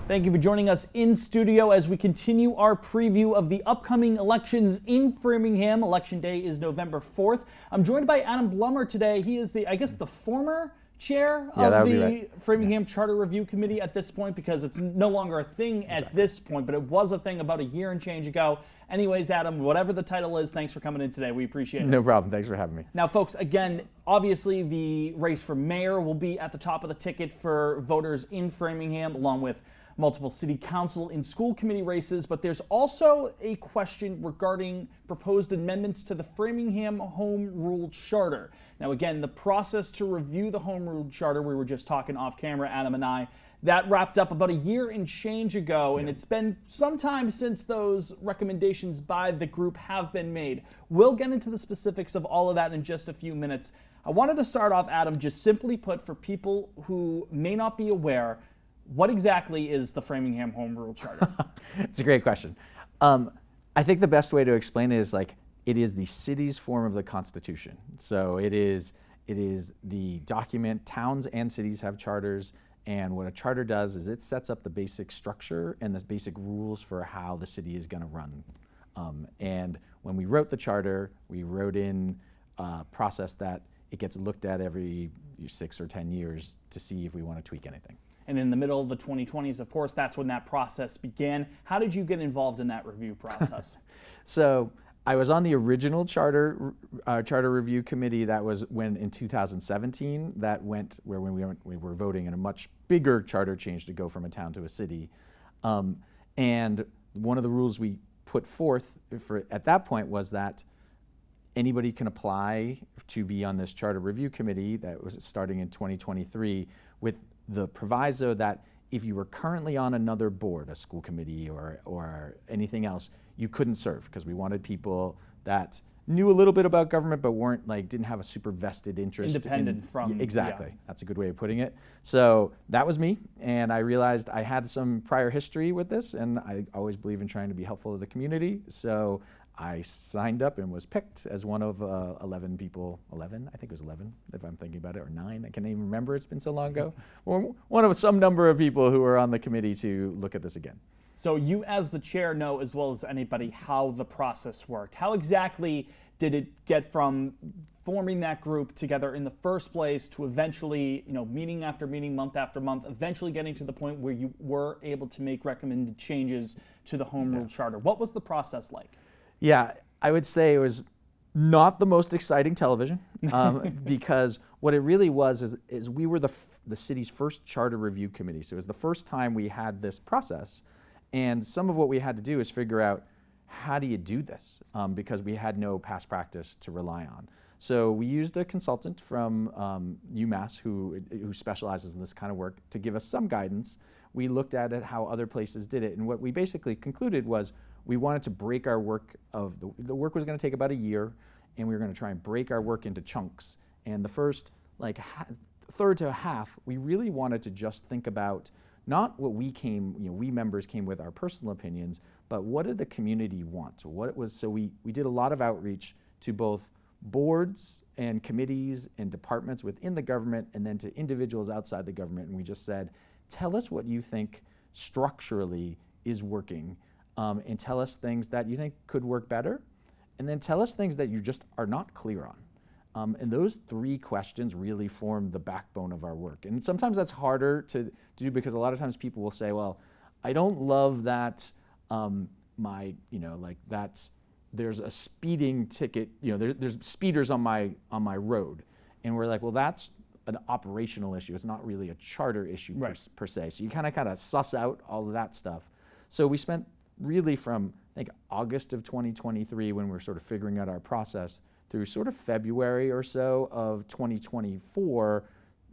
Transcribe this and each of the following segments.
Thank you for joining us in studio as we continue our preview of the upcoming elections in Framingham. Election Day is November 4th. I'm joined by Adam Blummer today. He is the former chair of the Framingham Charter Review Committee at this point, because it's no longer a thing at this point, but it was a thing about a year and change ago. Anyways, Adam, whatever the title is, thanks for coming in today. We appreciate it. No problem. Thanks for having me. Now, folks, again, obviously the race for mayor will be at the top of the ticket for voters in Framingham, along with multiple city council and school committee races, but there's also a question regarding proposed amendments to the Framingham Home Rule Charter. Now, again, the process to review the Home Rule Charter, we were just talking off camera, Adam and I, that wrapped up about a year and change ago, and it's been some time since those recommendations by the group have been made. We'll get into the specifics of all of that in just a few minutes. I wanted to start off, Adam, just simply put, for people who may not be aware, what exactly is the Framingham Home Rule Charter? It's a great question. I think the best way to explain it is it is the city's form of the Constitution. So it is the document. Towns and cities have charters, and what a charter does is it sets up the basic structure and the basic rules for how the city is going to run. And when we wrote the charter, we wrote in a process that it gets looked at every 6 or 10 years to see if we want to tweak anything. And in the middle of the 2020s, of course, that's when that process began. How did you get involved in that review process? So I was on the original charter review committee. That was when in 2017 that went where when we were voting in a much bigger charter change to go from a town to a city. And one of the rules we put forth at that point was that anybody can apply to be on this charter review committee that was starting in 2023 with the proviso that if you were currently on another board, a school committee or anything else, you couldn't serve, because we wanted people that knew a little bit about government but didn't have a super vested interest. Independent from. Exactly. Yeah. That's a good way of putting it. So that was me, and I realized I had some prior history with this, and I always believe in trying to be helpful to the community. So I signed up and was picked as one of 11 people, 11, I think it was 11 if I'm thinking about it, or 9, I can't even remember, it's been so long ago. Or one of some number of people who are on the committee to look at this again. So you as the chair know as well as anybody how the process worked. How exactly did it get from forming that group together in the first place to eventually, meeting after meeting, month after month, eventually getting to the point where you were able to make recommended changes to the Home Rule Charter? What was the process like? Yeah, I would say it was not the most exciting television, because what it really was is we were the city's first charter review committee. So it was the first time we had this process, and some of what we had to do is figure out, how do you do this? Because we had no past practice to rely on. So we used a consultant from UMass who specializes in this kind of work to give us some guidance. We looked at it, how other places did it, and what we basically concluded was we wanted to break our work the work was going to take about a year, and we were going to try and break our work into chunks. And the first third to a half, we really wanted to just think about not what we members came with our personal opinions, but what did the community want? So we did a lot of outreach to both boards and committees and departments within the government, and then to individuals outside the government, and we just said, tell us what you think structurally is working, and tell us things that you think could work better, and then tell us things that you just are not clear on. And those 3 questions really form the backbone of our work. And sometimes that's harder to do, because a lot of times people will say, well, I don't love that there's a speeding ticket, there's speeders on my road. And we're like, well, that's an operational issue. It's not really a charter issue per se. So you kind of suss out all of that stuff. So we spent really from, I think, August of 2023, when we're sort of figuring out our process, through sort of February or so of 2024,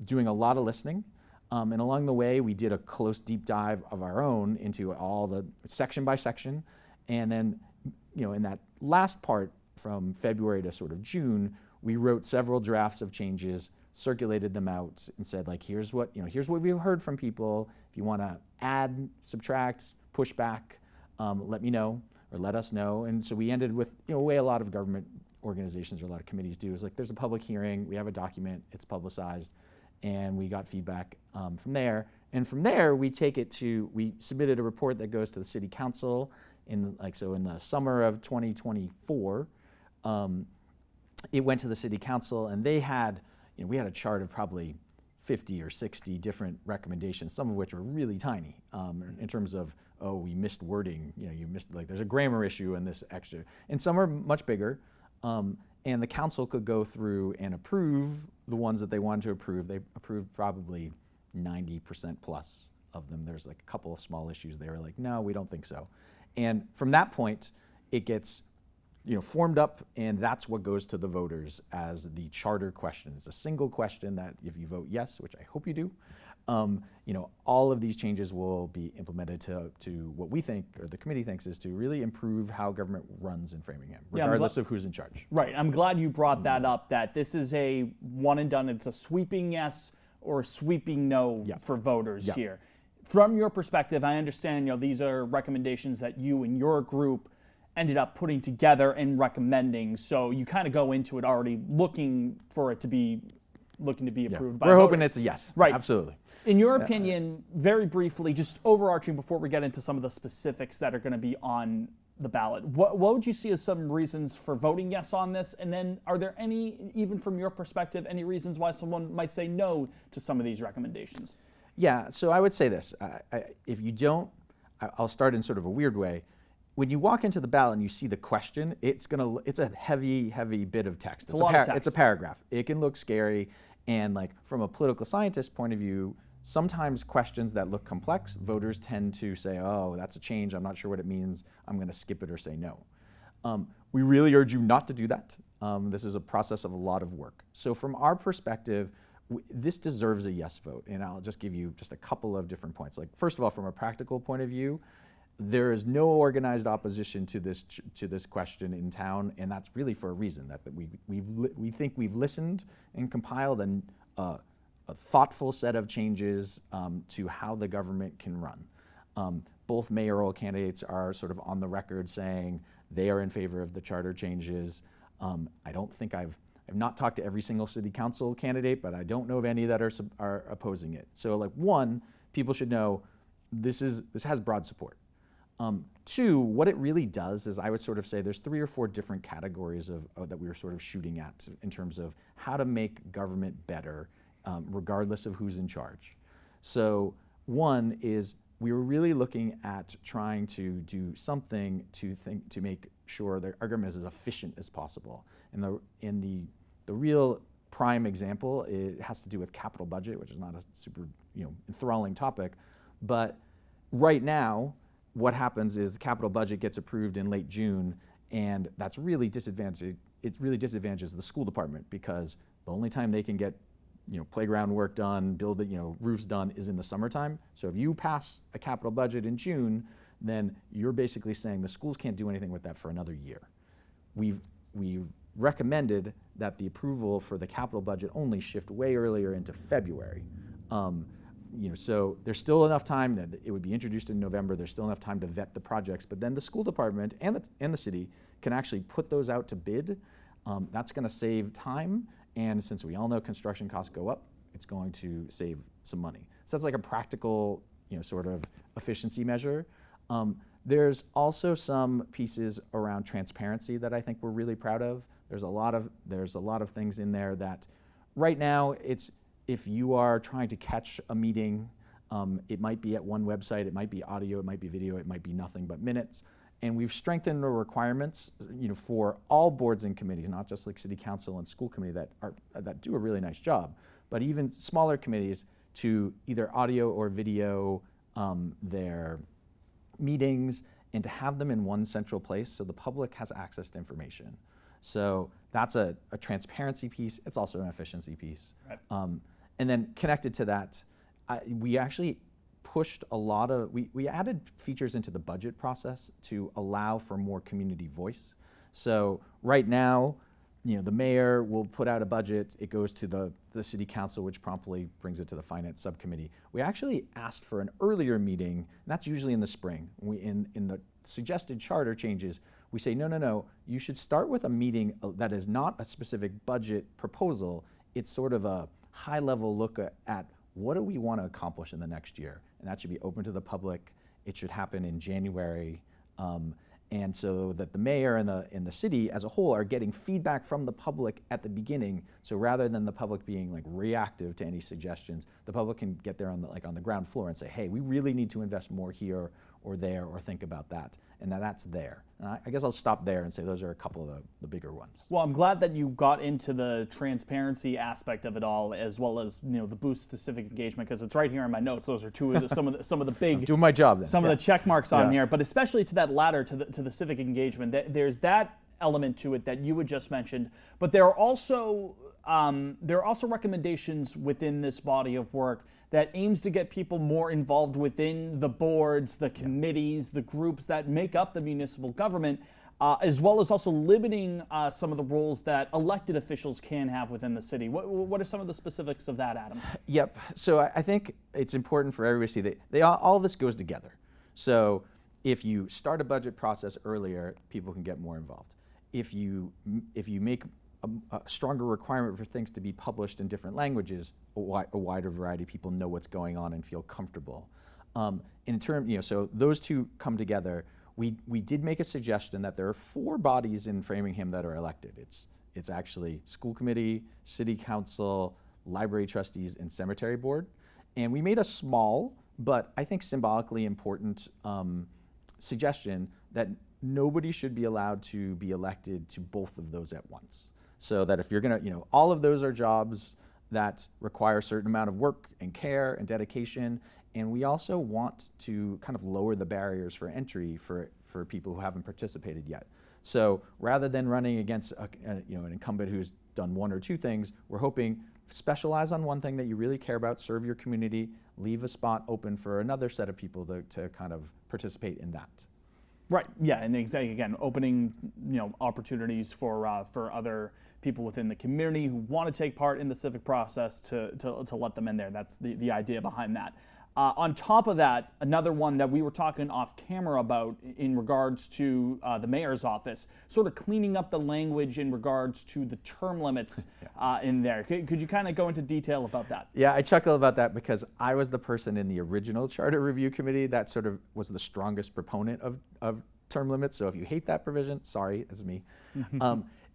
doing a lot of listening. And along the way, we did a close deep dive of our own into all the section by section. And then, in that last part from February to sort of June, we wrote several drafts of changes, circulated them out, and said, here's what we've heard from people. If you want to add, subtract, push back, let me know or let us know. And so we ended with, the way a lot of government organizations or a lot of committees do is there's a public hearing, we have a document, it's publicized, and we got feedback from there. And from there, we submitted a report that goes to the city council in the summer of 2024. It went to the city council, and they had, we had a chart of probably 50 or 60 different recommendations, some of which were really tiny in terms of, we missed wording, you missed, there's a grammar issue and this extra, and some are much bigger. And the council could go through and approve the ones that they wanted to approve. They approved probably 90% plus of them. There's like a couple of small issues they were like, no, we don't think so. And from that point, it gets formed up, and that's what goes to the voters as the charter question. It's a single question that if you vote yes, which I hope you do, all of these changes will be implemented to what we think, or the committee thinks, is to really improve how government runs in Framingham, regardless of who's in charge. Right. I'm glad you brought that up, that this is a one and done. It's a sweeping yes or a sweeping no for voters here. From your perspective, I understand, these are recommendations that you and your group ended up putting together and recommending. So you kind of go into it already looking to be approved by We're voters. hoping it's a yes. Right. Absolutely. In your opinion, very briefly, just overarching before we get into some of the specifics that are going to be on the ballot, what would you see as some reasons for voting yes on this? And then are there any, even from your perspective, any reasons why someone might say no to some of these recommendations? Yeah, so I would say this. If you don't, I'll start in sort of a weird way. When you walk into the ballot and you see the question, it's a heavy, heavy bit of text. It's a lot of text. It's a paragraph. It can look scary, and from a political scientist point of view, sometimes questions that look complex, voters tend to say, oh, that's a change, I'm not sure what it means, I'm going to skip it or say no. We really urge you not to do that. This is a process of a lot of work. So from our perspective, this deserves a yes vote, and I'll just give you just a couple of different points. First of all, from a practical point of view, there is no organized opposition to this question in town, and that's really for a reason. That we think we've listened and compiled a thoughtful set of changes to how the government can run. Both mayoral candidates are sort of on the record saying they are in favor of the charter changes. I don't think I've not talked to every single city council candidate, but I don't know of any that are opposing it. So one, people should know this has broad support. Two, what it really does is I would sort of say there's 3 or 4 different categories that we were sort of shooting at in terms of how to make government better, regardless of who's in charge. So one is we were really looking at trying to do something to make sure that our government is as efficient as possible. And the real prime example, it has to do with capital budget, which is not a super enthralling topic, but right now, what happens is the capital budget gets approved in late June, and that's really disadvantages. It really disadvantages the school department because the only time they can get, playground work done, build roofs done is in the summertime. So if you pass a capital budget in June, then you're basically saying the schools can't do anything with that for another year. We've recommended that the approval for the capital budget only shift way earlier into February. So there's still enough time that it would be introduced in November. There's still enough time to vet the projects, but then the school department and the city can actually put those out to bid. That's going to save time, and since we all know construction costs go up, it's going to save some money. So that's like a practical, sort of efficiency measure. There's also some pieces around transparency that I think we're really proud of. There's a lot of things in there that, right now, if you are trying to catch a meeting, it might be at one website, it might be audio, it might be video, it might be nothing but minutes. And we've strengthened the requirements, for all boards and committees, not just like city council and school committee that do a really nice job, but even smaller committees to either audio or video their meetings and to have them in one central place so the public has access to information. So that's a transparency piece. It's also an efficiency piece. Right. And then connected to that, we actually pushed a lot of, we added features into the budget process to allow for more community voice. So right now, the mayor will put out a budget, it goes to the city council, which promptly brings it to the finance subcommittee. We actually asked for an earlier meeting, and that's usually in the spring. In the suggested charter changes, we say, no, you should start with a meeting that is not a specific budget proposal. It's sort of a high-level look at what do we want to accomplish in the next year? And that should be open to the public. It should happen in January. And so that the mayor and the city as a whole are getting feedback from the public at the beginning. So rather than the public being like reactive to any suggestions, the public can get there on the ground floor and say, hey, we really need to invest more here or there or think about that. And that's there. And I guess I'll stop there and say those are a couple of the bigger ones. Well, I'm glad that you got into the transparency aspect of it all, as well as the boost to civic engagement, because it's right here in my notes. Those are some of the big I'm doing my job then. Some of the check marks on here, but especially to that latter, to the civic engagement. There's that element to it that you had just mentioned, but there are also recommendations within this body of work that aims to get people more involved within the boards, the committees, the groups that make up the municipal government, as well as also limiting some of the roles that elected officials can have within the city. What are some of the specifics of that, Adam? Yep. So I think it's important for everybody to see that all of this goes together. So if you start a budget process earlier, people can get more involved. If you make a stronger requirement for things to be published in different languages, a wider variety of people know what's going on and feel comfortable. So those two come together. We did make a suggestion that there are 4 bodies in Framingham that are elected. It's actually school committee, city council, library trustees, and cemetery board. And we made a small, but I think symbolically important suggestion that nobody should be allowed to be elected to both of those at once. So that if you're gonna, all of those are jobs that require a certain amount of work and care and dedication. And we also want to kind of lower the barriers for entry for people who haven't participated yet. So rather than running against an incumbent who's done 1 or 2 things, we're hoping specialize on one thing that you really care about, serve your community, leave a spot open for another set of people to kind of participate in that. Right. Yeah, and exactly, again, opening opportunities for other people within the community who want to take part in the civic process to let them in there. That's the idea behind that. On top of that, another one that we were talking off camera about in regards to the mayor's office, sort of cleaning up the language in regards to the term limits in there. Could you kind of go into detail about that? Yeah, I chuckle about that because I was the person in the original charter review committee that sort of was the strongest proponent of term limits. So if you hate that provision, sorry, it's me.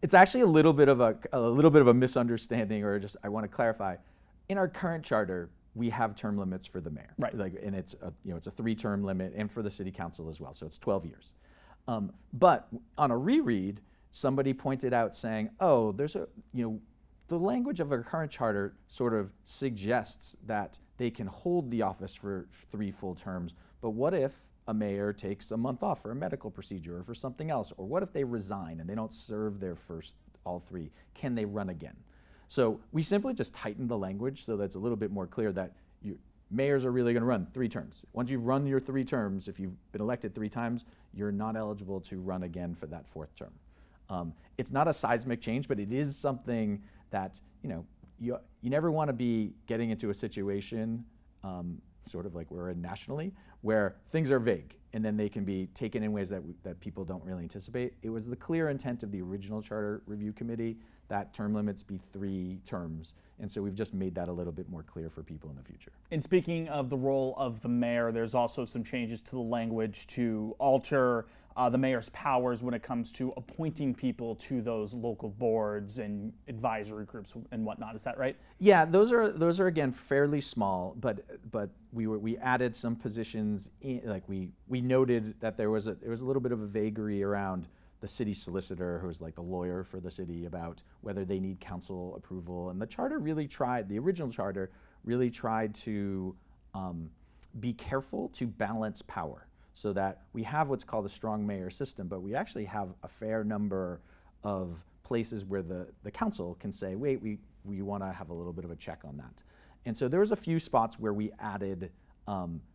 It's actually a little bit of a misunderstanding, or just I want to clarify. In our current charter, we have term limits for the mayor, right? And it's a 3-term limit, and for the city council as well. So it's 12 years. But on a reread, somebody pointed out saying, "Oh, there's the language of our current charter sort of suggests that they can hold the office for 3 full terms. But what if a mayor takes a month off for a medical procedure or for something else? Or what if they resign and they don't serve their first all 3? Can they run again?" So we simply just tightened the language so that it's a little bit more clear that mayors are really going to run 3 terms. Once you've run your 3 terms, if you've been elected 3 times, you're not eligible to run again for that 4th term. It's not a seismic change, but it is something that you never want to be getting into a situation, sort of like we're in nationally, where things are vague and then they can be taken in ways that people don't really anticipate. It was the clear intent of the original Charter Review Committee that term limits be 3 terms. And so we've just made that a little bit more clear for people in the future. And speaking of the role of the mayor, there's also some changes to the language to alter the mayor's powers when it comes to appointing people to those local boards and advisory groups and whatnot. Is that right? Yeah, those are again fairly small, but we added some positions like we noted that there was a little bit of a vagary around the city solicitor, who's like the lawyer for the city, about whether they need council approval. And the original charter really tried to be careful to balance power, so that we have what's called a strong mayor system, but we actually have a fair number of places where the council can say, wait, we want to have a little bit of a check on that. And so there was a few spots where we added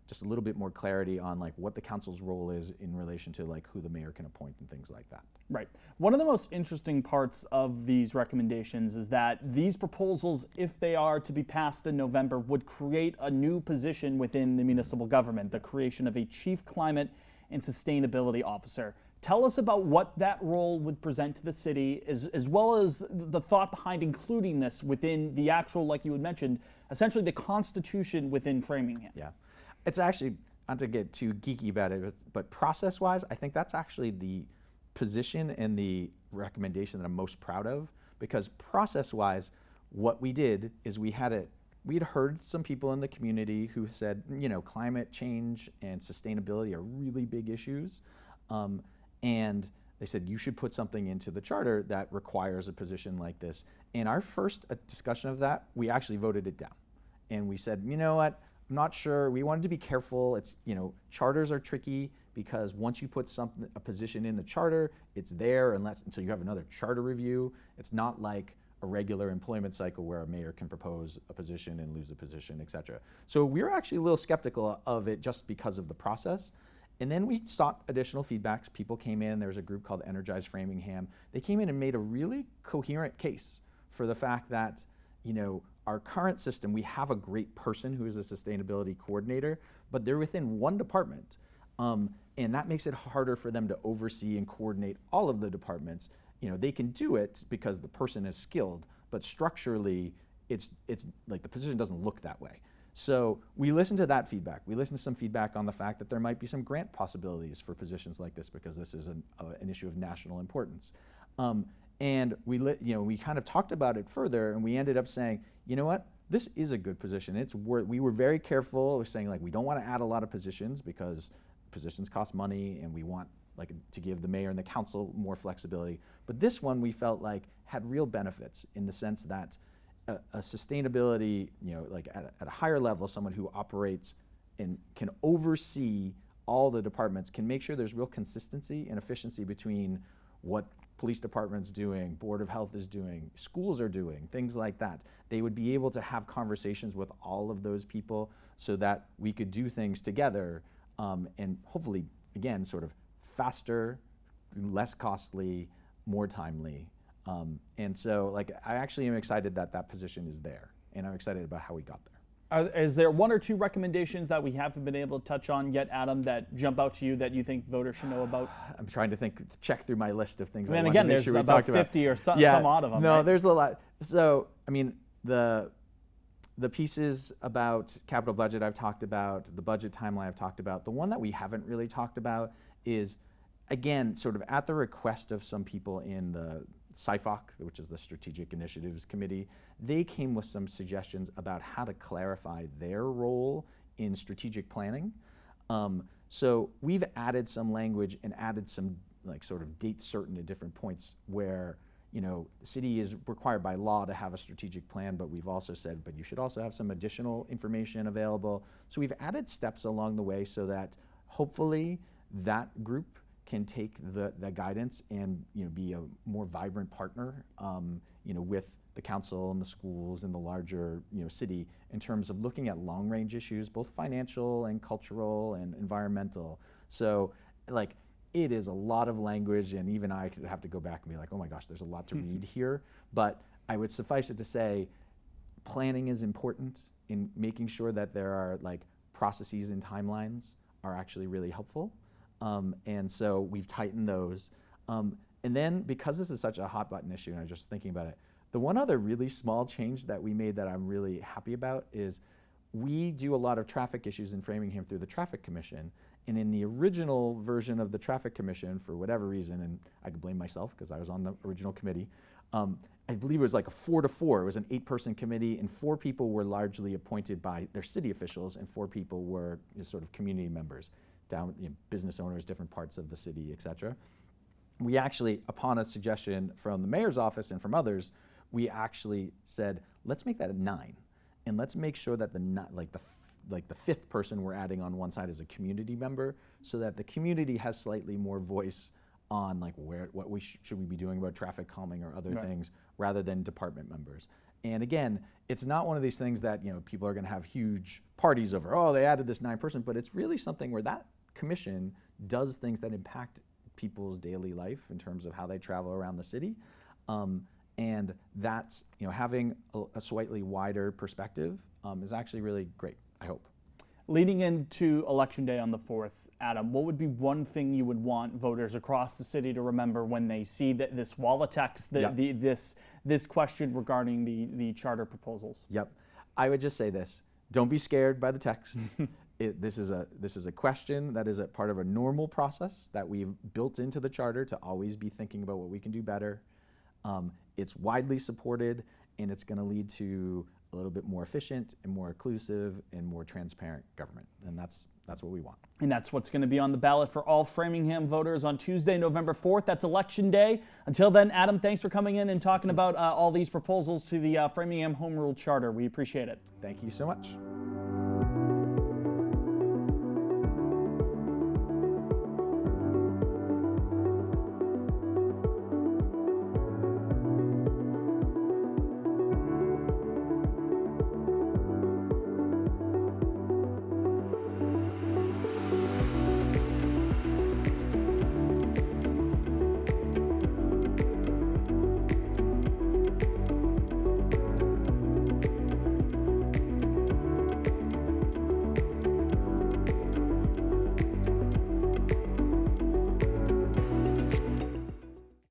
just a little bit more clarity on like what the council's role is in relation to like who the mayor can appoint and things like that. Right. One of the most interesting parts of these recommendations is that these proposals, if they are to be passed in November, would create a new position within the municipal government, the creation of a chief climate and sustainability officer. Tell us about what that role would present to the city, as well as the thought behind including this within the actual, like you had mentioned, essentially the Constitution within Framingham. Yeah, it's actually, not to get too geeky about it, but process-wise, I think that's actually the position and the recommendation that I'm most proud of, because process-wise, what we did is we'd heard some people in the community who said, climate change and sustainability are really big issues. And they said, you should put something into the charter that requires a position like this. In our first discussion of that, we actually voted it down. And we said, you know what, I'm not sure. We wanted to be careful. It's, charters are tricky because once you put a position in the charter, it's there until you have another charter review. It's not like a regular employment cycle where a mayor can propose a position and lose the position, et cetera. So we were actually a little skeptical of it just because of the process. And then we sought additional feedbacks. People came in, there was a group called Energize Framingham. They came in and made a really coherent case for the fact that, our current system, we have a great person who is a sustainability coordinator, but they're within one department. And that makes it harder for them to oversee and coordinate all of the departments. They can do it because the person is skilled, but structurally, it's like the position doesn't look that way. So we listened to that feedback. We listened to some feedback on the fact that there might be some grant possibilities for positions like this because this is an issue of national importance. And we kind of talked about it further, and we ended up saying, you know what, this is a good position. We were very careful. We're saying we don't want to add a lot of positions because positions cost money, and we want to give the mayor and the council more flexibility. But this one we felt had real benefits in the sense that a sustainability, at a higher level, someone who operates and can oversee all the departments can make sure there's real consistency and efficiency between what police department's doing, Board of Health is doing, schools are doing, things like that. They would be able to have conversations with all of those people so that we could do things together and hopefully, again, sort of faster, less costly, more timely. And so I actually am excited that that position is there, and I'm excited about how we got there. Is there one or two recommendations that we haven't been able to touch on yet, Adam, that jump out to you that you think voters should know about? I'm trying to check through my list of things. And again, there's about 50 or some odd of them. No, right? There's a lot. So, the pieces about capital budget I've talked about, the budget timeline I've talked about. The one that we haven't really talked about is, again, sort of at the request of some people in the SIFOC, which is the Strategic Initiatives Committee, they came with some suggestions about how to clarify their role in strategic planning. So we've added some language and added some sort of date certain at different points where the city is required by law to have a strategic plan, but we've also said, but you should also have some additional information available. So we've added steps along the way so that hopefully that group can take the guidance and be a more vibrant partner with the council and the schools and the larger city in terms of looking at long range issues, both financial and cultural and environmental. So it is a lot of language, and even I could have to go back and be like, oh my gosh, there's a lot to read here. But I would suffice it to say, planning is important in making sure that there are processes and timelines are actually really helpful. And so we've tightened those. And then because this is such a hot button issue, and I'm just thinking about it, the one other really small change that we made that I'm really happy about is we do a lot of traffic issues in Framingham through the Traffic Commission. And in the original version of the Traffic Commission, for whatever reason, and I can blame myself because I was on the original committee, I believe it was a 4-4. It was an 8-person committee, and 4 people were largely appointed by their city officials, and 4 people were sort of community members, business owners, different parts of the city, et cetera. We actually, upon a suggestion from the mayor's office and from others, we actually said, let's make that a 9, and let's make sure that the 5th person we're adding on one side is a community member, so that the community has slightly more voice on what should we be doing about traffic calming or other things, rather than department members. And again, it's not one of these things that people are going to have huge parties over. Oh, they added this 9-person, but it's really something where that commission does things that impact people's daily life in terms of how they travel around the city. And that's, having a slightly wider perspective is actually really great, I hope. Leading into Election Day on the 4th, Adam, what would be one thing you would want voters across the city to remember when they see this wall of text, this question regarding the charter proposals? Yep. I would just say this. Don't be scared by the text. This is a question that is a part of a normal process that we've built into the charter to always be thinking about what we can do better. It's widely supported, and it's going to lead to a little bit more efficient and more inclusive and more transparent government, and that's what we want. And that's what's going to be on the ballot for all Framingham voters on Tuesday, November 4th. That's Election Day. Until then, Adam, thanks for coming in and talking about all these proposals to the Framingham Home Rule Charter. We appreciate it. Thank you so much.